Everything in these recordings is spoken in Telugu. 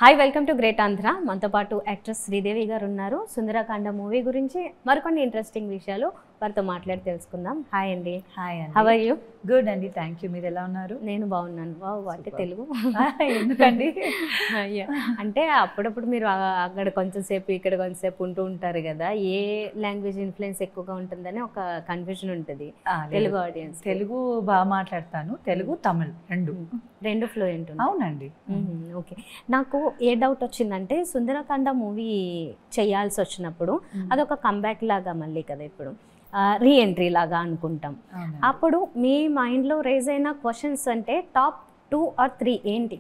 Hi welcome to great Andhra. మనతో పాటు యాక్ట్రెస్ శ్రీదేవి గారు ఉన్నారు. సుందరకాండ మూవీ గురించి మరికొన్ని ఇంట్రెస్టింగ్ విషయాలు వారితో మాట్లాడి తెలుసుకుందాం. హాయ్ అండి. హాయ్ అండి. How are you? గుడ్ అండి, థ్యాంక్ యూ. మీరు ఎలా ఉన్నారు? నేను బాగున్నాను. వావ్, అంటే తెలుగు ఎందుకండి? అంటే అప్పుడప్పుడు మీరు అక్కడ కొంచెం సేపు ఇక్కడ కొంచెం సేపు ఉంటూ ఉంటారు కదా, ఏ లాంగ్వేజ్ ఇన్ఫ్లుయెన్స్ ఎక్కువగా ఉంటుందని ఒక కన్ఫ్యూజన్ ఉంటుంది తెలుగు ఆడియన్స్. తెలుగు బాగా మాట్లాడతాను, తెలుగు తమిళ్ రెండు ఫ్లూయెంట్. అవునండి. ఓకే, నాకు ఏ డౌట్ వచ్చిందంటే సుందరకాండ మూవీ చేయాల్సి వచ్చినప్పుడు అదొక కంబ్యాక్ లాగా మళ్ళీ కదా, ఇప్పుడు రీఎంట్రీ లాగా అనుకుంటాం. అప్పుడు మీ మైండ్లో రేజ్ అయిన క్వశ్చన్స్ అంటే టాప్ 2 or 3 ఏంటి?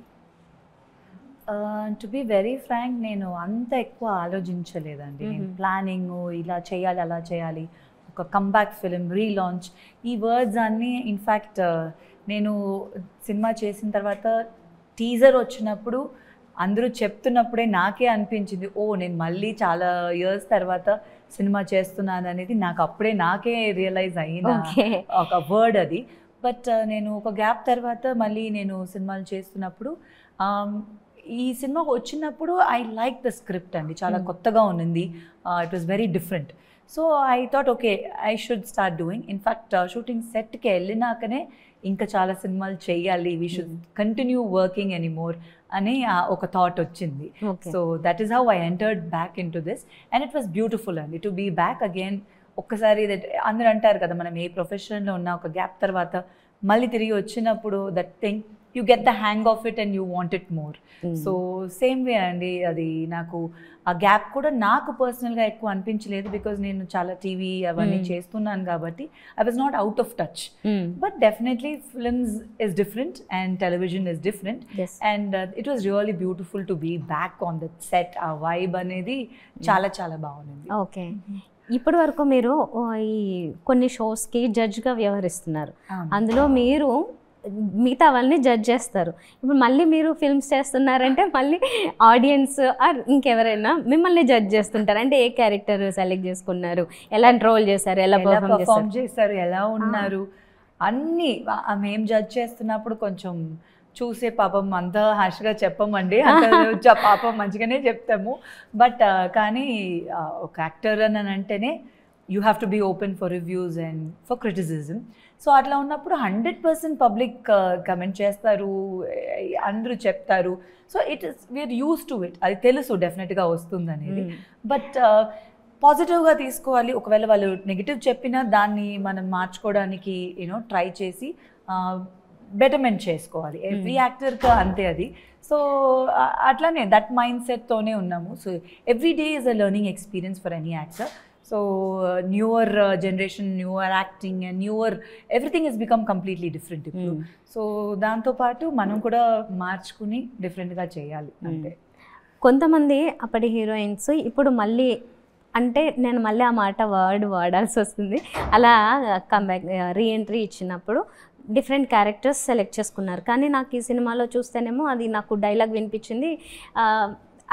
టు బి వెరీ ఫ్రాంక్, నేను అంత ఎక్కువ ఆలోచించలేదండి. నేను ప్లానింగ్ ఇలా చేయాలి అలా చేయాలి, ఒక కంబ్యాక్ ఫిలిం, రీలాంచ్, ఈ వర్డ్స్ అన్నీ ఇన్ఫ్యాక్ట్ నేను సినిమా చేసిన తర్వాత టీజర్ వచ్చినప్పుడు అందరూ చెప్తున్నప్పుడే నాకే అనిపించింది, ఓ నేను మళ్ళీ చాలా ఇయర్స్ తర్వాత సినిమా చేస్తున్నాను అనేది నాకు అప్పుడే నాకే రియలైజ్ అయిన ఒక వర్డ్ అది. బట్ నేను ఒక గ్యాప్ తర్వాత మళ్ళీ నేను సినిమాలు చేస్తున్నప్పుడు ఈ సినిమా వచ్చినప్పుడు ఐ లైక్ ద స్క్రిప్ట్ అండి, చాలా కొత్తగా ఉన్నింది. It was very different. So I thought okay, I should start doing. In fact shooting సెట్కి వెళ్ళినాకనే ఇంకా చాలా సినిమాలు చేయాలి, we should continue working anymore అని ఒక థాట్ వచ్చింది. So that is how I entered back in to this and it was beautiful అండి టు బీ బ్యాక్ అగైన్. ఒక్కసారి అందరూ అంటారు కదా, మనం ఏ ప్రొఫెషన్లో ఉన్న ఒక గ్యాప్ తర్వాత మళ్ళీ తిరిగి వచ్చినప్పుడు that thing you get the hang of it and you want it more. So same way అండి, అది నాకు ఆ గ్యాప్ కూడా నాకు పర్సనల్గా ఎక్కువ అనిపించలేదు, బికాజ్ నేను చాలా టీవీ అవన్నీ చేస్తున్నాను కాబట్టి I was not out of touch. But definitely films is different and television is different and it was really beautiful to be back on that set. ఆ వైబ్ అనేది చాలా చాలా బాగుంది. ఓకే, ఇప్పటి వరకు మీరు ఈ కొన్ని షోస్కి జడ్జ్గా వ్యవహరిస్తున్నారు, అందులో మీరు మిగతా వాళ్ళని జడ్జ్ చేస్తారు. ఇప్పుడు మళ్ళీ మీరు ఫిల్మ్స్ చేస్తున్నారంటే మళ్ళీ ఆడియన్స్ ఆర్ ఇంకెవరైనా మిమ్మల్ని జడ్జ్ చేస్తుంటారు. అంటే ఏ క్యారెక్టర్ సెలెక్ట్ చేసుకున్నారు, ఎలా రోల్ చేశారు, ఎలా పర్ఫామ్ చేశారు, ఎలా ఉన్నారు, అన్నీ మేము జడ్జ్ చేస్తున్నప్పుడు కొంచెం చూసే పాపం అంతా హాష్గా చెప్పమండి, అంత పాపం మంచిగానే చెప్తాము. బట్ కానీ ఒక యాక్టర్ అని అంటేనే you have to be open for reviews and for criticism. So అట్లా ఉన్నప్పుడు 100% పబ్లిక్ కమెంట్ చేస్తారు, అందరూ చెప్తారు. So it is we're used to it, అది తెలుసు డెఫినెట్గా వస్తుంది అనేది. బట్ పాజిటివ్గా తీసుకోవాలి. ఒకవేళ వాళ్ళు నెగిటివ్ చెప్పినా దాన్ని మనం మార్చుకోవడానికి ట్రై చేసి బెటర్మెంట్ చేసుకోవాలి. ఎవ్రీ యాక్టర్కి అంతే అది. సో అట్లానే దట్ మైండ్ సెట్తోనే ఉన్నాము. So every day is a learning experience for any actor. So newer generation, newer acting and newer everything has become completely different ఇప్పుడు. సో దాంతో పాటు మనం కూడా మార్చుకుని డిఫరెంట్గా చేయాలి అంతే. కొంతమంది అప్పటి హీరోయిన్స్ ఇప్పుడు మళ్ళీ, అంటే నేను మళ్ళీ ఆ వర్డ్ వాడాల్సి వస్తుంది, అలా కంబ్యాక్ రీఎంట్రీ ఇచ్చినప్పుడు డిఫరెంట్ క్యారెక్టర్స్ సెలెక్ట్ చేసుకున్నారు. కానీ నాకు ఈ సినిమాలో చూస్తేనేమో అది నాకు డైలాగ్ వినిపించింది,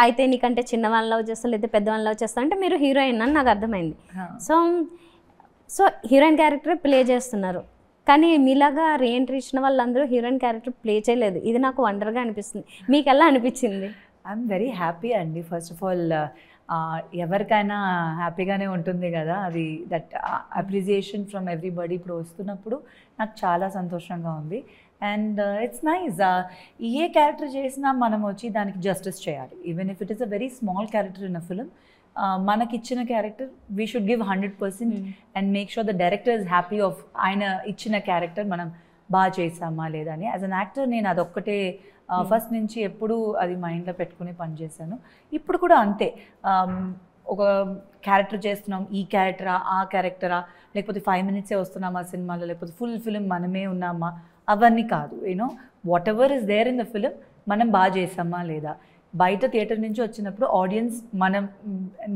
అయితే నీకంటే చిన్నవాళ్ళని లవ్ చేస్తా లేదా పెద్దవాళ్ళని లవ్ చేస్తా అంటే మీరు హీరోయిన్ అని నాకు అర్థమైంది. సో హీరోయిన్ క్యారెక్టర్ ప్లే చేస్తున్నారు, కానీ మీలాగా రీఎంట్రీ ఇచ్చిన వాళ్ళందరూ హీరోయిన్ క్యారెక్టర్ ప్లే చేయలేదు. ఇది నాకు వండర్గా అనిపిస్తుంది. మీకు ఎలా అనిపించింది? ఐఎమ్ వెరీ హ్యాపీ అండి. ఫస్ట్ ఆఫ్ ఆల్ ఎవరికైనా హ్యాపీగానే ఉంటుంది కదా, అది దట్ అప్రిసియేషన్ ఫ్రమ్ ఎవ్రీబడి ఇప్పుడు వస్తున్నప్పుడు నాకు చాలా సంతోషంగా ఉంది. అండ్ ఇట్స్ నైస్, ఏ క్యారెక్టర్ చేసినా మనం వచ్చి దానికి జస్టిస్ చేయాలి. Even if it is a very small character in a film, మనకిచ్చిన character we should give 100% and make sure the director is happy of ఆయన ఇచ్చిన క్యారెక్టర్ మనం బాగా చేసామా లేదా అని. యాజ్ అన్ యాక్టర్ నేను అదొక్కటే ఫస్ట్ నుంచి ఎప్పుడూ అది మైండ్లో పెట్టుకుని పనిచేశాను. ఇప్పుడు కూడా అంతే, ఒక క్యారెక్టర్ చేస్తున్నాం, ఈ క్యారెక్టరా ఆ క్యారెక్టరా, లేకపోతే 5 minutes వస్తున్నామా సినిమాలో, లేకపోతే ఫుల్ ఫిలిం మనమే ఉన్నామా, అవన్నీ కాదు. Whatever is there in the film మనం బాగా చేసామా లేదా, బయట థియేటర్ నుంచి వచ్చినప్పుడు ఆడియన్స్ మనం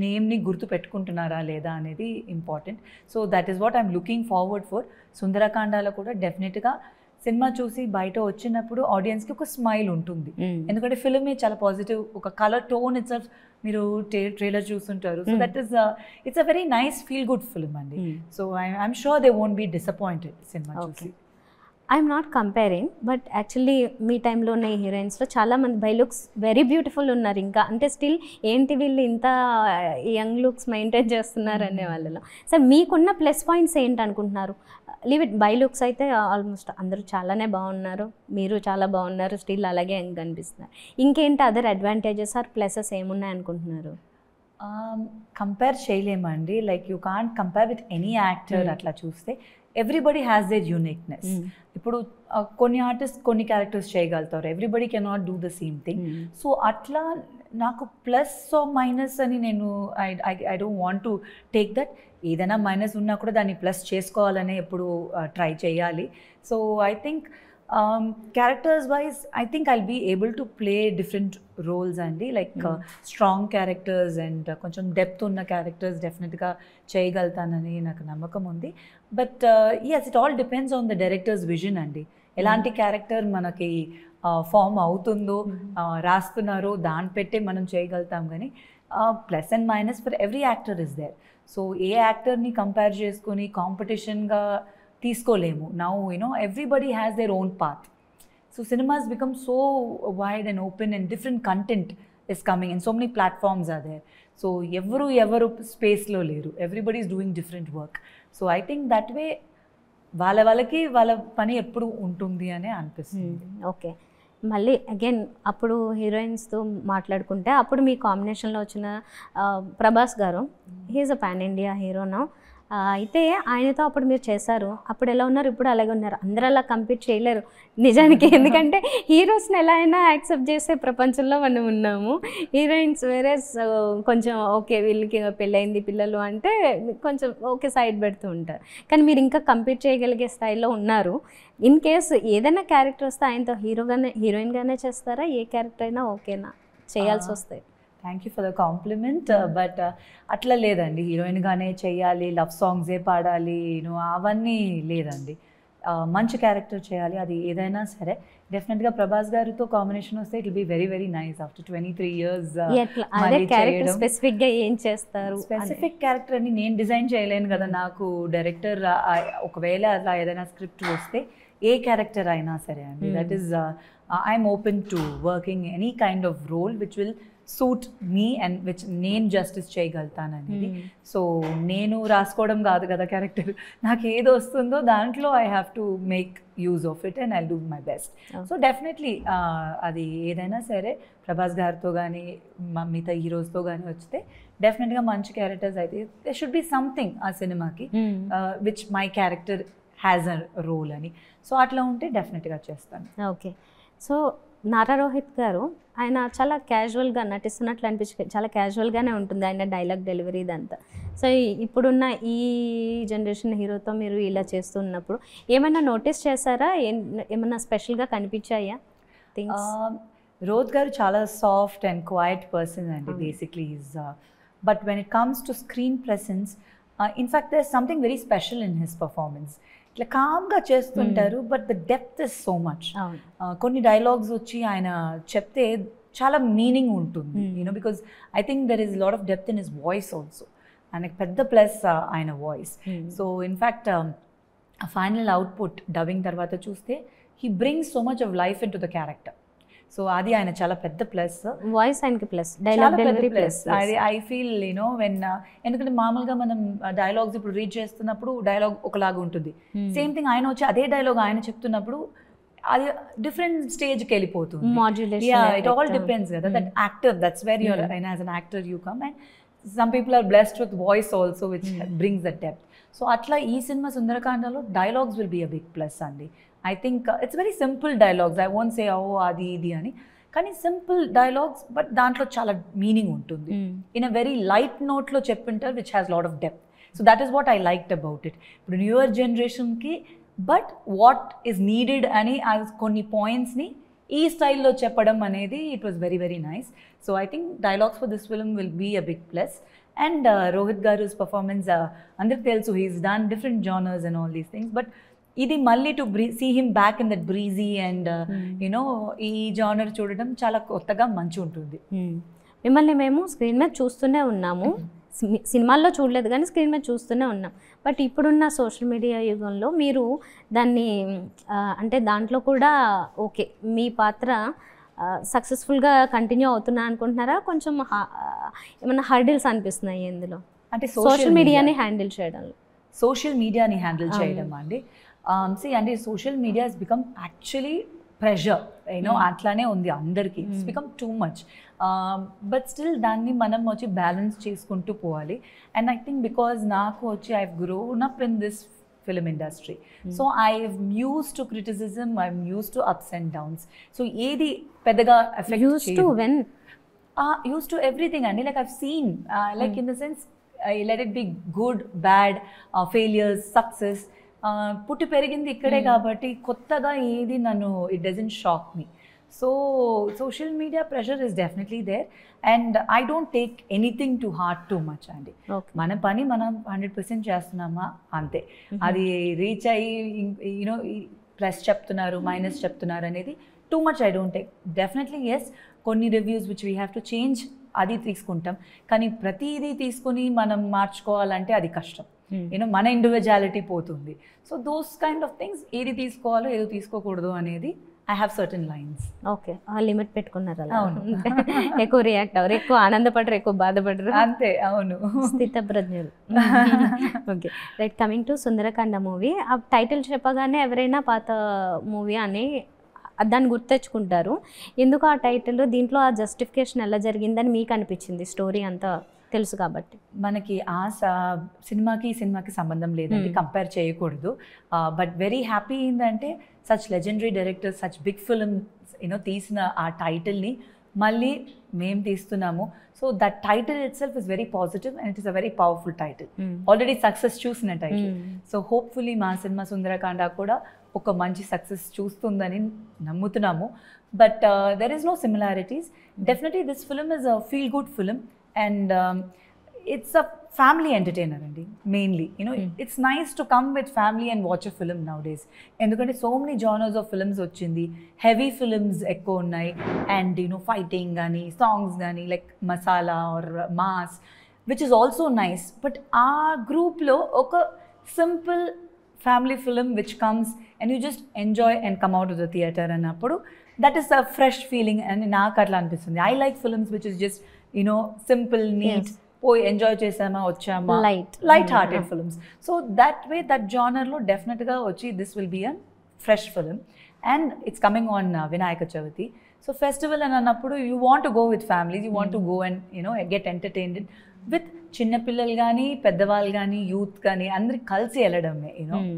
నేమ్ని గుర్తు పెట్టుకుంటున్నారా లేదా అనేది important. So that is what I'm looking forward for. సుందరకాండలో కూడా డెఫినెట్గా సినిమా చూసి బయట వచ్చినప్పుడు ఆడియన్స్కి ఒక స్మైల్ ఉంటుంది, ఎందుకంటే ఫిల్మే చాలా పాజిటివ్, ఒక కలర్ టోన్ ఇట్స్ మీరు ట్రైలర్ చూస్తుంటారు. So that is it's a very nice feel good film అండి. So I'm sure they won't be disappointed cinema చూసి. I'm not comparing, but actually మీ టైంలో ఉన్న హీరోయిన్స్లో చాలామంది బై లుక్స్ వెరీ బ్యూటిఫుల్ ఉన్నారు. ఇంకా అంటే స్టిల్ ఏంటి వీళ్ళు ఇంత యంగ్ లుక్స్ మెయింటైన్ చేస్తున్నారు అనే వాళ్ళలో. సార్ మీకున్న ప్లస్ పాయింట్స్ ఏంటి అనుకుంటున్నారు? లీవ్ ఇట్, బై లుక్స్ అయితే ఆల్మోస్ట్ అందరూ చాలానే బాగున్నారు, మీరు చాలా బాగున్నారు, స్టిల్ అలాగే యంగ్ కనిపిస్తున్నారు. ఇంకేంటి అదర్ అడ్వాంటేజెస్ ఆర్ ప్లసెస్ ఏమున్నాయి అనుకుంటున్నారు? కంపేర్ చేయలేమండి. Like you can't compare with any actor. అట్లా చూస్తే ఎవ్రీబడి హ్యాస్ దేర్ యూనిక్నెస్. ఇప్పుడు కొన్ని ఆర్టిస్ట్ కొన్ని క్యారెక్టర్స్ చేయగలుగుతారు, everybody cannot do the same thing. So అట్లా నాకు ప్లస్ మైనస్ అని నేను I don't want to take that. ఏదైనా మైనస్ ఉన్నా కూడా దాన్ని ప్లస్ చేసుకోవాలని ఎప్పుడు ట్రై చేయాలి. So I think characters wise I think I'll be able to play different roles అండి. లైక్ స్ట్రాంగ్ క్యారెక్టర్స్ అండ్ కొంచెం డెప్త్ ఉన్న క్యారెక్టర్స్ డెఫినెట్గా చేయగలుగుతానని నాకు నమ్మకం ఉంది. But yes, it all depends on the director's vision అండి. ఎలాంటి క్యారెక్టర్ మనకి ఫామ్ అవుతుందో, రాస్తున్నారో దాన్ని పెట్టే మనం చేయగలుగుతాం. కానీ plus and minus for every actor is there. So ఏ యాక్టర్ని కంపేర్ చేసుకొని కాంపిటీషన్గా తీసుకోలేము. Now everybody has their own path. So cinemas become so wide and open and different content is coming and so many platforms are there. So ఎవరు స్పేస్లో లేరు, everybody is doing different work. So I think that way వాళ్ళకి వాళ్ళ పని ఎప్పుడు ఉంటుంది అనే అనిపిస్తుంది. ఓకే, మళ్ళీ అగైన్ అప్పుడు హీరోయిన్స్తో మాట్లాడుకుంటే అప్పుడు మీ కాంబినేషన్లో వచ్చిన ప్రభాస్ గారు, హీఈస్ అ పాన్ ఇండియా హీరోనా. అయితే ఆయనతో అప్పుడు మీరు చేశారు, అప్పుడు ఎలా ఉన్నారు, ఇప్పుడు అలాగే ఉన్నారు. అందరూ అలా కంపీట్ చేయలేరు నిజానికి, ఎందుకంటే హీరోస్ని ఎలా అయినా యాక్సెప్ట్ చేసే ప్రపంచంలో మనం ఉన్నాము. హీరోయిన్స్ వేరే కొంచెం ఓకే వీళ్ళకి పెళ్ళయింది పిల్లలు అంటే కొంచెం ఓకే సైడ్ పెడుతూ ఉంటారు. కానీ మీరు ఇంకా కంపీట్ చేయగలిగే స్థాయిలో ఉన్నారు. ఇన్ కేసు ఏదైనా క్యారెక్టర్ వస్తే ఆయనతో హీరోయిన్గానే చేస్తారా? ఏ క్యారెక్టర్ అయినా ఓకేనా చేయాల్సి వస్తాయి? Thank you for the complement. But అట్లా లేదండి, హీరోయిన్గానే చేయాలి, లవ్ సాంగ్సే పాడాలి, అవన్నీ లేదండి. మంచి క్యారెక్టర్ చేయాలి, అది ఏదైనా సరే. డెఫినెట్గా ప్రభాస్ గారితో కాంబినేషన్ వస్తే it will be very very nice after 23 years. స్పెసిఫిక్గా ఏం చేస్తారు? స్పెసిఫిక్ క్యారెక్టర్ అని నేను డిజైన్ చేయలేను కదా. నాకు డైరెక్టర్ ఒకవేళ అలా ఏదైనా స్క్రిప్ట్ వస్తే ఏ క్యారెక్టర్ అయినా సరే అండి, that is I'm open to working any kind of role which will suit me and which నేను జస్టిస్ చేయగలుగుతాను అనేది. సో నేను రాసుకోవడం కాదు కదా క్యారెక్టర్, నాకు ఏది వస్తుందో దాంట్లో I have to make use of it and I do my best. So definitely అది ఏదైనా సరే ప్రభాస్ గారితో కానీ మిగతా హీరోస్తో కానీ వస్తే డెఫినెట్గా మంచి క్యారెక్టర్స్ అయితే దే షుడ్ బి సంథింగ్ ఆ సినిమాకి which my character has a role అని. సో అట్లా ఉంటే డెఫినెట్గా చేస్తాను. ఓకే, సో నారా రోహిత్ గారు ఆయన చాలా క్యాజువల్గా నటిస్తున్నట్లు అనిపించి చాలా క్యాజువల్గానే ఉంటుంది ఆయన డైలాగ్ డెలివరీ ఇదంతా. సో ఇప్పుడున్న ఈ జనరేషన్ హీరోతో మీరు ఇలా చేస్తున్నప్పుడు ఏమైనా నోటీస్ చేశారా? ఏమైనా స్పెషల్గా కనిపించాయా థింగ్స్? రోహిత్ గారు చాలా సాఫ్ట్ అండ్ క్వైట్ పర్సన్ అండి basically is. But when it comes to screen presence, in fact there is something very special in his performance. ఇట్లా కామ్గా చేస్తుంటారు, but the depth is so much. కొన్ని డైలాగ్స్ వచ్చి ఆయన చెప్తే చాలా మీనింగ్ ఉంటుంది, because I think there is lot of depth in his voice also. ఆయనకు పెద్ద ప్లస్ ఆయన voice. So in fact final output dubbing తర్వాత చూస్తే he brings so much of life in to the character. So అది ఆయన చాలా పెద్ద ప్లస్. వాయిస్ ఆయనకి plus, dialogue delivery plus. I feel when ఎందుకంటే మామూలుగా మనం డైలాగ్స్ ఇప్పుడు రీడ్ చేస్తున్నప్పుడు డైలాగ్ ఒకలాగా ఉంటుంది, సేమ్ థింగ్ ఆయన వచ్చి అదే డైలాగ్ ఆయన చెప్తున్నప్పుడు అది డిఫరెంట్ స్టేజ్కి వెళ్ళిపోతుంది. ఇట్ ఆల్ డిపెండ్స్ కదా, that actor, that's where your as an actor you come. And some people are blessed with voice also which brings that depth. So అట్లా ఈ సినిమా సుందరకాండలో dialogues will be a big plus అండి. I think it's very simple dialogues. I won't say adi idi ani, కానీ సింపుల్ డైలాగ్స్ బట్ దాంట్లో చాలా మీనింగ్ ఉంటుంది. ఇన్ అ వెరీ లైట్ నోట్లో చెప్పింటారు which has lot of depth. So that is what I liked about it. ఇప్పుడు న్యూయర్ జనరేషన్కి బట్ వాట్ ఈస్ నీడెడ్ అని కొన్ని పాయింట్స్ని ఈ స్టైల్లో చెప్పడం అనేది it was very very nice. So I think dialogues for this film will be a big plus. And Rohit గారు's పర్ఫార్మెన్స్ అందరికి తెలుసు, he's done different genres and all these things. But ఇది మళ్ళీ to see him back in that breezy and ఈ జానర్ చూడడం చాలా కొత్తగా మంచి ఉంటుంది. మిమ్మల్ని మేము స్క్రీన్ మీద చూస్తూనే ఉన్నాము, సినిమాల్లో చూడలేదు కానీ స్క్రీన్ మీద చూస్తూనే ఉన్నాం. బట్ ఇప్పుడున్న సోషల్ మీడియా యుగంలో మీరు దాన్ని అంటే దాంట్లో కూడా ఓకే మీ పాత్ర సక్సెస్ఫుల్గా కంటిన్యూ అవుతున్నా అనుకుంటున్నారా? కొంచెం ఏమన్నా హర్డిల్స్ అనిపిస్తున్నాయి ఇందులో అంటే సోషల్ మీడియాని హ్యాండిల్ చేయడంలో? సోషల్ మీడియాని హ్యాండిల్ చేయడం అండి, అంటే social media has become actually pressure, అట్లానే ఉంది అందరికీ. It's become too much, but still దాన్ని మనం వచ్చి బ్యాలెన్స్ చేసుకుంటూ పోవాలి. అండ్ ఐ థింక్ బికాజ్ నాకు వచ్చి I have grown up in this film industry, so I'm used to criticism, I'm used to ups and downs, so edi pedaga affect used to when used to everything and like I've seen like in the sense let it be good, bad, failures, success, putti perigindi ikkade kabatti kottaga edi nannu it doesn't shock me. So social media pressure is definitely there and I don't take anything to heart too much అండి. మన పని మనం 100% చేస్తున్నామా అంతే. అది రీచ్ అయ్యి ప్లస్ చెప్తున్నారు మైనస్ చెప్తున్నారు అనేది too much I don't take. Definitely yes, కొన్ని reviews which we have to change అది తీసుకుంటాం, కానీ ప్రతిదీ తీసుకుని మనం మార్చుకోవాలంటే అది కష్టం. మన ఇండివిజువాలిటీ పోతుంది. So those kind of things, ఏది తీసుకోవాలో ఏదో తీసుకోకూడదు అనేది I have certain lines. Okay, ఆ లిమిట్ పెట్టుకున్నారు అలా. ఎక్కువ రియాక్ట్ అవ్వరు, ఎక్కువ ఆనందపడరు, ఎక్కువ బాధపడరు, అంతే. అవును, స్థితప్రజ్ఞులు. Okay right, coming to Sundarakanda movie, ఆ టైటిల్ చెప్పగానే ఎవరైనా పాత మూవీ అని దాన్ని గుర్తెచ్చుకుంటారు. ఎందుకు ఆ టైటిల్, దీంట్లో ఆ జస్టిఫికేషన్ ఎలా జరిగిందని మీకు అనిపించింది? స్టోరీ అంతా తెలుసు కాబట్టి. మనకి ఆ సినిమాకి సంబంధం లేదండి, కంపేర్ చేయకూడదు. బట్ వెరీ హ్యాపీ ఏంటంటే such legendary director, such big films తీసిన ఆ టైటిల్ని మళ్ళీ మేము తీస్తున్నాము. So that title itself is very positive and it is a very powerful title. Already success చూసిన టైటిల్. సో హోప్ఫుల్లీ మా సినిమా సుందరకాండ కూడా ఒక మంచి సక్సెస్ చూస్తుందని నమ్ముతున్నాము. But there is no similarities. Definitely this film is a feel good film and it's a family entertainer andi mainly. It's nice to come with family and watch a film nowadays, endukante so many genres of films ochindi, heavy films ekko unnai and fighting gani songs gani like masala or mass, which is also nice. But our group lo oka simple family film which comes and you just enjoy and come out of the theater anappudu, that is a fresh feeling and naaku atla anpistundi. I like films which is just simple, neat, enjoy chesama vachama, light hearted films. So that way, that genre lo definitely ga vachi this will be a fresh film and it's coming on Vinayaka Chavati. So festival and annappudu you want to go with families, you want to go and get entertained with chinna pillal gaani peddavaal gaani youth gaani andri kalsi elladame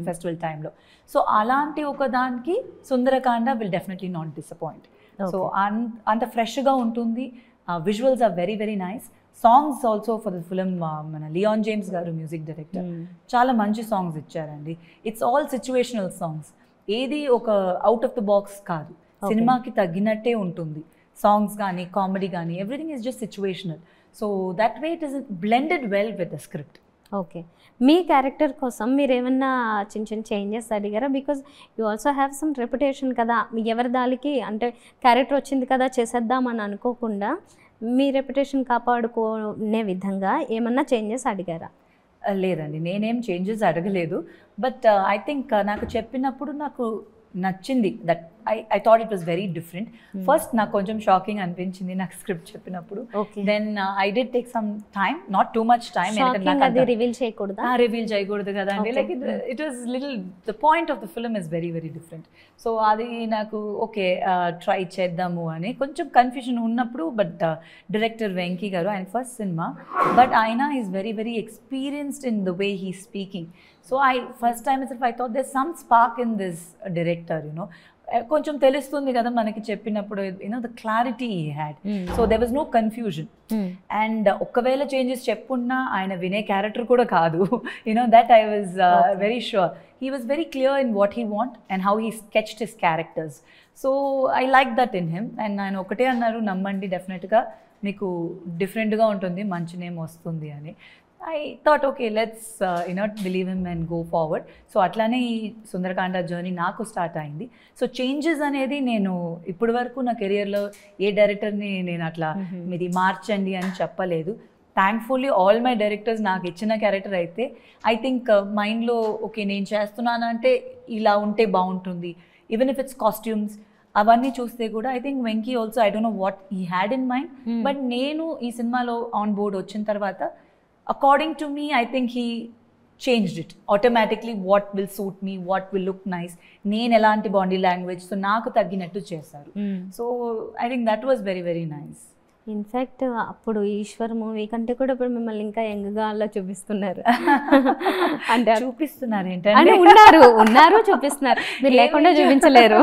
festival time lo. So alanti oka daniki Sundarakanda will definitely not disappoint. So anta fresh ga untundi. Visuals are very very nice. Songs also for the film, mana Leon James garu music director chaala manchi songs ichcharandi. It's all situational songs, edi oka out of the box kaadu, cinema ki taginatte untundi. Songs gaani comedy gaani everything is just situational. So that way it is blended well with the script. Okay, me character కోసం మీరు ఏమన్నా చిన్న చిన్న చేంజెస్ అడిగారా? Because you also have some reputation కదా, ఎవరి దానికి అంటే క్యారెక్టర్ వచ్చింది కదా చేసేద్దామని అనుకోకుండా మీ రెప్యుటేషన్ కాపాడుకునే విధంగా ఏమన్నా చేంజెస్ అడిగారా? లేదండి, నేనేం చేంజెస్ అడగలేదు. బట్ ఐ థింక్ నాకు చెప్పినప్పుడు నాకు నచ్చింది. That I thought it was very different. First నాకు కొంచెం షాకింగ్ అనిపించింది నాకు స్క్రిప్ట్ చెప్పినప్పుడు. Then I did take some time, not too much time. Reveal చేయకూడదు కదా అండి. Like it was little the point of the film is very very different. So అది నాకు ఓకే ట్రై చేద్దాము అని కొంచెం కన్ఫ్యూజన్ ఉన్నప్పుడు, బట్ డైరెక్టర్ వెంకీ గారు ఆయన ఫస్ట్ సినిమా, బట్ ఆయన is very very experienced in the way he speaking. So first time itself I thought there's some spark in this director, కొంచెం తెలుస్తుంది కదా మనకి చెప్పినప్పుడు, the clarity he had. So there was no confusion. And ఒక్కవేళ చేంజెస్ చెప్పున్నా ఆయన వినే క్యారెక్టర్ కూడా కాదు. That I was very sure. He was very clear in what he want and how he sketched his characters. So I liked that in him. And ఆయన ఒకటే అన్నారు, నమ్మండి డెఫినెట్గా మీకు డిఫరెంట్గా ఉంటుంది, మంచి నేమ్ వస్తుంది అని. I thought, okay, let's believe him and go forward. So atlane ee Sundarakanda journey naaku start ayindi. So changes anedi nenu ippudi varaku na career lo A director ని నేను అట్లా మీది మార్చండి అని చెప్పలేదు. థ్యాంక్ఫుల్లీ ఆల్ మై డైరెక్టర్స్ నాకు ఇచ్చిన క్యారెక్టర్ అయితే ఐ థింక్ మైండ్లో ఓకే నేను చేస్తున్నానంటే ఇలా ఉంటే బాగుంటుంది, ఈవెన్ ఇఫ్ ఇట్స్ కాస్ట్యూమ్స్ అవన్నీ చూస్తే కూడా I think Venky also I don't know what he had in mind, but నేను ఈ సినిమాలో ఆన్ బోర్డ్ వచ్చిన తర్వాత according to me I think he changed it automatically, what will suit me, what will look nice, నేను ఎలాంటి బాడీ లాంగ్వేజ్ సో నాకు తగ్గినట్టు చేశారు. So I think that was very very nice. In fact అప్పుడు ఈశ్వర్ మూవీ కంటే కూడా ఇప్పుడు మిమ్మల్ని ఇంకా యంగ్గా అలా చూపిస్తున్నారు. అంటే చూపిస్తున్నారు అంటే ఏంటంటే ఉన్నారు చూపిస్తున్నారు, మీరు లేకుండా చూపించలేరు.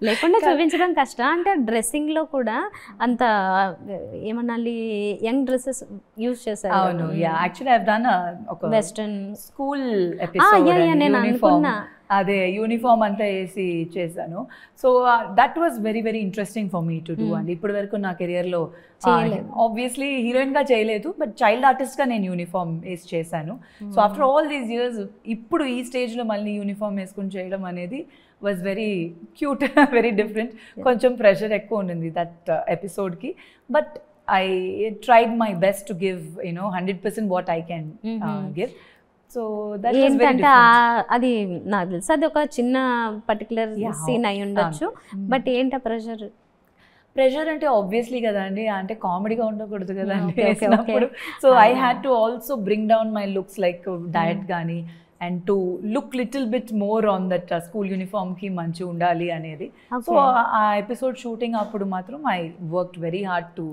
లేకుండా చూపించడం కష్టం. అంటే డ్రెస్సింగ్లో కూడా అంత ఏమనాలి యంగ్ డ్రెస్సెస్ యూజ్ చేశారు. అవును, yeah actually I have done ఒక వెస్టర్న్ స్కూల్ ఎపిసోడ్, నేను అనుకున్నా అదే యూనిఫామ్ అంతా వేసి చేశాను. So that was very very interesting for me to do. And ఇప్పటి వరకు నా కెరియర్లో ఆబ్వియస్లీ హీరోయిన్గా చేయలేదు, బట్ చైల్డ్ ఆర్టిస్ట్గా నేను యూనిఫామ్ వేసి చేశాను. So after all these years ఇప్పుడు ఈ స్టేజ్లో మళ్ళీ యూనిఫామ్ వేసుకుని చేయడం అనేది was very cute, very different. కొంచెం ప్రెషర్ ఎక్కువ ఉండింది దట్ ఎపిసోడ్కి, but I tried my best to give 100% what I can give. So that was very different. అది నాకు తెలుసు అది ఒక చిన్న పర్టికులర్ సీన్ అయి ఉండొచ్చు, బట్ ఏంటి ప్రెషర్ అంటే ఆబ్వియస్లీ కదండి, అంటే కామెడీగా ఉండకూడదు కదండి వేసినప్పుడు. So I had to also bring down my looks like diet కానీ and to look little bit more on that school యూనిఫామ్కి మంచిగా ఉండాలి అనేది. సో ఆ ఎపిసోడ్ షూటింగ్ అప్పుడు మాత్రం I worked very hard to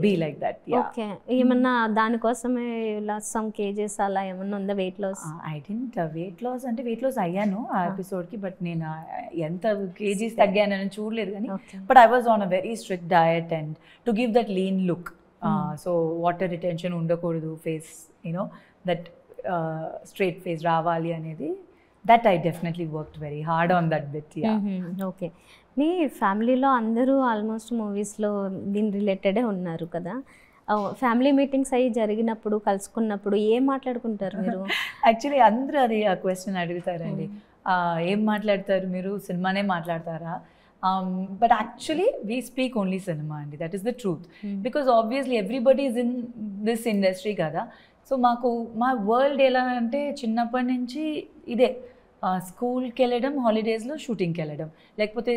be like that. Yeah. Okay. ఏమన్నా దానికోసమే లాస్ సమ్ కేజెస్ అలా ఏమన్నా ఉందా weight loss? I didn't weight loss అంటే వెయిట్ లాస్ అయ్యాను ఆ ఎపిసోడ్కి, బట్ నేను ఎంత కేజీస్ తగ్గానని చూడలేదు కానీ, but I was on a very strict diet and to give that lean look. So water retention ఉండకూడదు, ఫేస్ దట్ స్ట్రైట్ ఫేస్ రావాలి అనేది, that I definitely worked very hard on that bit. Okay. మీ ఫ్యామిలీలో అందరూ ఆల్మోస్ట్ మూవీస్లో దీని రిలేటెడే ఉన్నారు కదా. ఫ్యామిలీ మీటింగ్స్ అవి జరిగినప్పుడు కలుసుకున్నప్పుడు ఏం మాట్లాడుకుంటారు మీరు? యాక్చువల్లీ అందరూ అది ఆ క్వశ్చన్ అడుగుతారండి, ఏం మాట్లాడతారు మీరు, సినిమానే మాట్లాడతారా? But actually we speak only cinema అండి, that is the truth. Because obviously everybody is in this industry కదా. సో మాకు మా వరల్డ్ ఎలా అంటే చిన్నప్పటి నుంచి ఇదే, స్కూల్కి వెళ్ళడం, హాలిడేస్లో షూటింగ్కి వెళ్ళడం, లేకపోతే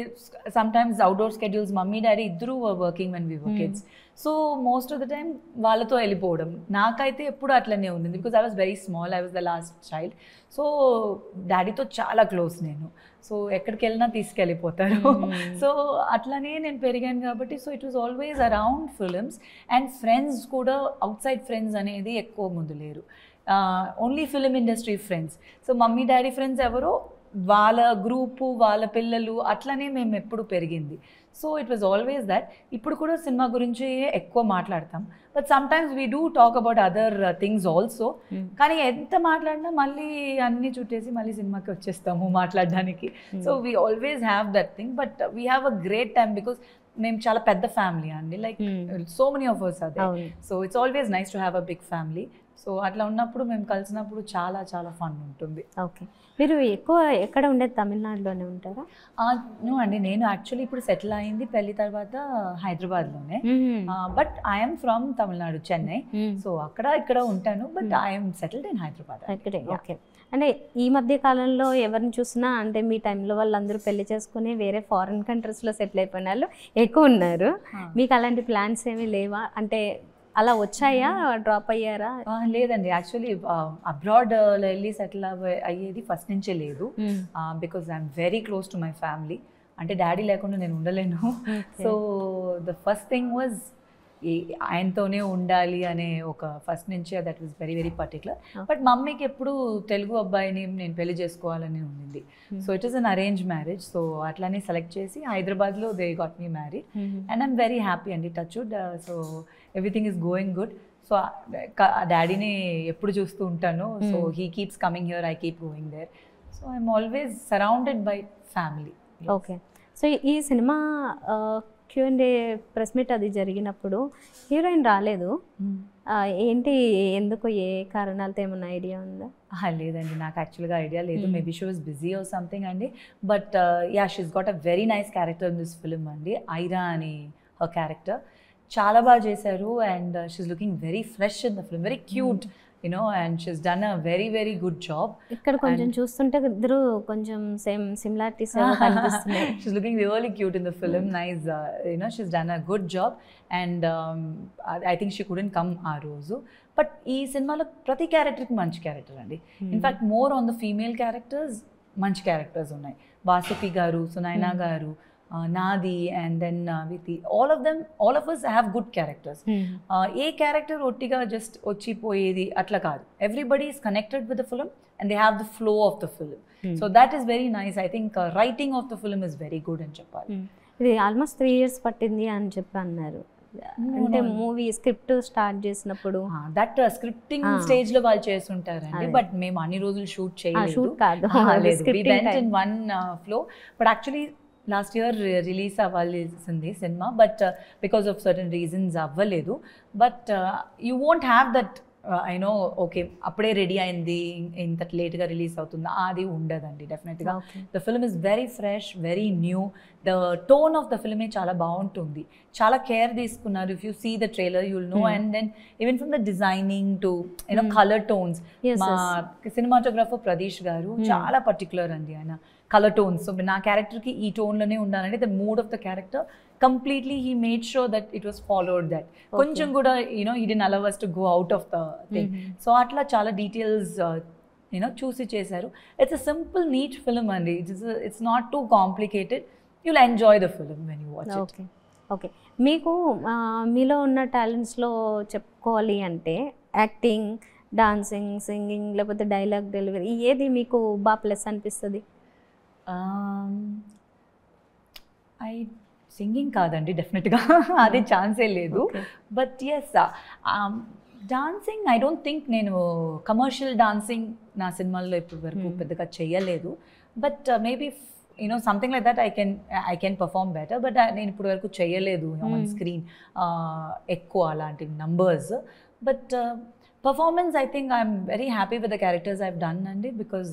sometimes outdoor schedules. Mummy daddy ఇద్దరూ working when we were kids. So most of the time వాళ్ళతో వెళ్ళిపోవడం. నాకైతే ఎప్పుడు అట్లనే ఉంది, because I was very small, I was the last child. So డాడీతో చాలా క్లోజ్ నేను, సో ఎక్కడికి వెళ్ళినా తీసుకెళ్ళిపోతారు. సో అట్లనే నేను పెరిగాను కాబట్టి, so it was always around films. And friends కూడా అవుట్ సైడ్ ఫ్రెండ్స్ అనేది ఎక్కువ ముందు లేరు, only film industry friends. So mummy daddy friends ఎవరో వాళ్ళ గ్రూపు, వాళ్ళ పిల్లలు, అట్లనే మేము ఎప్పుడు పెరిగింది. So it was always that. ఇప్పుడు కూడా సినిమా గురించి ఎక్కువ మాట్లాడతాం, but sometimes we do talk about other things also. కానీ ఎంత మాట్లాడినా మళ్ళీ అన్నీ చుట్టేసి మళ్ళీ సినిమాకి వచ్చేస్తాము మాట్లాడడానికి. So we always have that thing, but we have a great time because మేము చాలా పెద్ద ఫ్యామిలీ అండి, like so many of us అదే. So it's always nice to have a big family. So అట్లా ఉన్నప్పుడు మేము కలిసినప్పుడు చాలా చాలా ఫన్ ఉంటుంది. ఓకే. మీరు ఎక్కువ ఎక్కడ ఉండేది, తమిళనాడులోనే ఉంటారా? నో అండి, నేను యాక్చువల్లీ ఇప్పుడు సెటిల్ అయింది పెళ్లి తర్వాత హైదరాబాద్లోనే, but I'm from Tamil Nadu, Chennai. So అక్కడ ఇక్కడ ఉంటాను, but I'm settled in Hyderabad. ఇక్కడే. ఓకే. అంటే ఈ మధ్య కాలంలో ఎవరిని చూసినా అంటే మీ టైంలో వాళ్ళందరూ పెళ్లి చేసుకుని వేరే ఫారిన్ కంట్రీస్లో సెటిల్ అయిపోయిన వాళ్ళు ఎక్కువ ఉన్నారు. మీకు అలాంటి ప్లాన్స్ ఏమీ లేవా? అంటే అలా వచ్చాయా, డ్రాప్ అయ్యారా? లేదండి, యాక్చువల్లీ అబ్రాడ్ వెళ్ళి సెటిల్ అయ్యేది ఫస్ట్ నుంచే లేదు, because I'm very close to my family. అంటే డాడీ లేకుండా నేను ఉండలేను. So the first thing was ఆయనతోనే ఉండాలి అనే ఒక ఫస్ట్ నుంచే that was very very particular. But మమ్మీకి ఎప్పుడు తెలుగు అబ్బాయిని నేను పెళ్లి చేసుకోవాలని ఉండింది. So it is an arrange marriage. So అట్లానే సెలెక్ట్ చేసి హైదరాబాద్లో they got me married and I'm very happy అండి, touch wood. So everything is going good. So డాడీని ఎప్పుడు చూస్తూ ఉంటాను. So he keeps coming here, I keep going there. So I'm always surrounded by family. Okay. So ఈ సినిమా Q&A ప్రెస్ మీట్ అది జరిగినప్పుడు హీరోయిన్ రాలేదు, ఏంటి, ఎందుకు, ఏ కారణాలతో ఏమన్నా ఐడియా ఉందా? లేదండి, నాకు యాక్చువల్గా ఐడియా లేదు. Maybe she was busy or something అండి. But ya, she's got a very nice character in this film అండి, ఐరా అని హర్ క్యారెక్టర్. చాలా బాగా చేశారు and she is looking very fresh in the film, very cute and she's done a very very good job. ఇక్కడ కొంచెం చూస్తుంటే ఇద్దరు కొంచెం సేమ్ సిమిలారిటీస్ కనిపిస్తున్నాయి. She's looking really cute in the film. Nice, she's done a good job and I think she couldn't come ఆ రోజు. బట్ ఈ సినిమాలో ప్రతి క్యారెక్టర్కి మంచి క్యారెక్టర్ అండి. In fact more on the female characters మంచి క్యారెక్టర్స్ ఉన్నాయి. వాసుకి గారు, సునైనా గారు, Nadi, and then Viti, all of us have good characters. A character ottiga just ochipoyedi atla kaadu. Everybody is connected with the film and they have the flow of the film. So that is very nice. I think writing of the film is very good in Chepali. ఇది ఆల్మోస్ట్ 3 years పట్టింది అని చెప్పి అన్నారు. అంటే మూవీ స్క్రిప్ట్ స్టార్ట్ చేసినప్పుడు దట్ స్క్రిప్టింగ్ స్టేజ్ లో వాళ్ళు చేస్తుంటారండి. బట్ మేము అన్ని రోజులు షూట్ చేయలేదు. షూట్ కాదు, we went in one flow. But actually last year release అవ్వాల్సింది cinema, but because of certain reasons అవ్వలేదు. But you won't have that okay అప్పుడే రెడీ అయింది ఇంత లేట్గా రిలీజ్ అవుతుంది అది ఉండదండి. డెఫినెట్గా the film is very fresh, very new. The tone of the ఫిల్మే చాలా బాగుంటుంది, చాలా కేర్ తీసుకున్నారు. If you see the trailer you will know. And then even from the designing to colour tones, మా సినిమాటోగ్రాఫర్ ప్రదీష్ గారు చాలా పర్టికులర్ అండి. ఆయన కలర్ టోన్స్, సో నా క్యారెక్టర్కి ఈ టోన్లోనే ఉండాలంటే the mood of the character completely he made sure that it was followed that. Koncham kuda he didn't allow us to go out of the thing. So atla chala details చూసి చేశారు. It's a simple neat film and it's not too complicated. You'll enjoy the film when you watch it. Okay. మీకు మీలో ఉన్న టాలెంట్స్లో చెప్పుకోవాలి అంటే యాక్టింగ్, డాన్సింగ్, సింగింగ్ లేకపోతే డైలాగ్ డెలివరీ, ఏది మీకు బాగా ప్లస్ అనిపిస్తుంది? సింగింగ్ కాదండి, డెఫినెట్గా అది ఛాన్సే లేదు. But yes dancing I don't think నేను కమర్షియల్ డాన్సింగ్ నా సినిమాల్లో ఇప్పటి వరకు పెద్దగా చెయ్యలేదు. But maybe something like that I can perform better. But నేను ఇప్పటి వరకు చెయ్యలేదు ఆన్ స్క్రీన్ ఎక్కువ అలాంటి numbers. But performance, I think I'm very happy with the characters I've done andi, because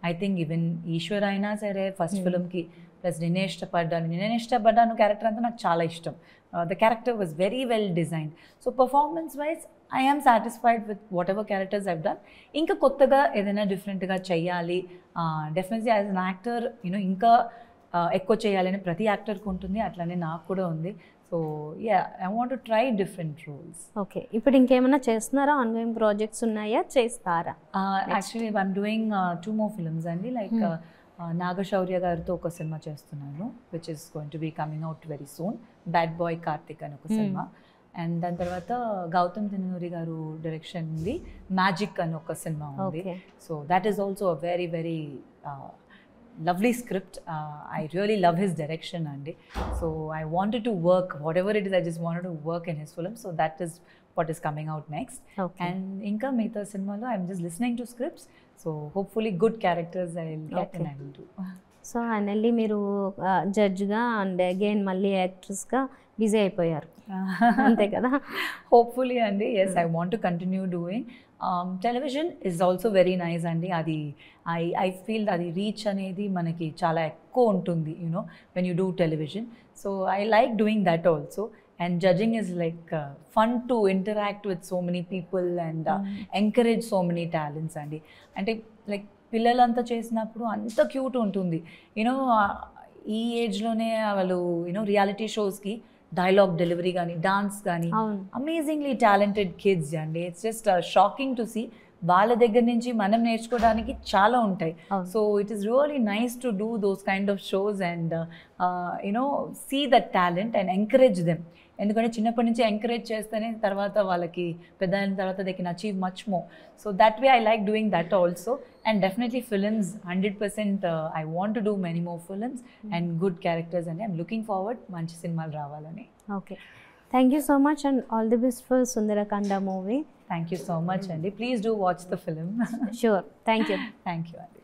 I think even Ishwar aina sare first film ki plus Ninesh Tapadanu character anta నాకు చాలా ఇష్టం. The character was very well designed. So performance wise I am satisfied with whatever characters I've done. ఇంకా కొత్తగా ఏదైనా డిఫరెంట్గా చెయ్యాలి, డెఫినెట్లీ యాజ్ అన్ యాక్టర్ ఇంకా ఎక్కువ చేయాలని ప్రతి యాక్టర్కి ఉంటుంది, అట్లానే నాకు కూడా ఉంది. So I want to try different roles. Okay, ఇప్పుడు ఇంకేమైనా చేస్తున్నారా? ఆన్గోయింగ్ ప్రాజెక్ట్స్ ఉన్నాయా, చేస్తారా? Actually I'm doing 2 more films అండి. లైక్ నాగశౌర్య గారితో ఒక సినిమా చేస్తున్నాను, which is going to be coming out very soon. Bad Boy Karthik అని ఒక సినిమా. అండ్ దాని తర్వాత గౌతమ్ తిన్నూరి గారు డైరెక్షన్ ఉంది, మ్యాజిక్ అని ఒక సినిమా ఉంది. So that is also a very very lovely script. I really love his direction andi. So I wanted to work whatever it is, I just wanted to work in his film. So that is what is coming out next. And inka meeta cinema I'm just listening to scripts, so hopefully good characters I'll get and I will do. So finally మీరు జడ్జ్గా అండ్ అగైన్ మళ్ళీ యాక్ట్రెస్గా బిజీ అయిపోయారు అంతే కదా? హోప్ఫుల్లీ అండి. Yes, I want to continue doing. Television is also very nice అండి. అది ఐ ఫీల్ అది రీచ్ అనేది మనకి చాలా ఎక్కువ ఉంటుంది when you do television. So I like doing that also. And judging is like fun to interact with so many people and encourage so many talents andi. Ante like పిల్లలంతా చేసినప్పుడు అంత క్యూట్ ఉంటుంది. ఈ ఏజ్లోనే వాళ్ళు రియాలిటీ షోస్కి డైలాగ్ డెలివరీ కానీ డాన్స్ కానీ అమేజింగ్లీ టాలెంటెడ్ కిడ్స్ అండి. It's just shocking to see. వాళ్ళ దగ్గర నుంచి మనం నేర్చుకోవడానికి చాలా ఉంటాయి. So it is really nice to do those kind of shows and see that talent and encourage them. ఎందుకంటే చిన్నప్పటి నుంచి ఎంకరేజ్ చేస్తేనే తర్వాత వాళ్ళకి పెద్ద అయిన తర్వాత they can achieve much more. So that way I like doing that also. And definitely films 100% I want to do many more films and good characters అండి. ఐఎమ్ లుకింగ్ ఫార్వర్డ్ మంచి సినిమాలు రావాలని. Okay, thank you so much and all the best for Sundarakanda movie. Thank you so much, Andy. Please do watch the film. Sure. Thank you. Thank you, Andy.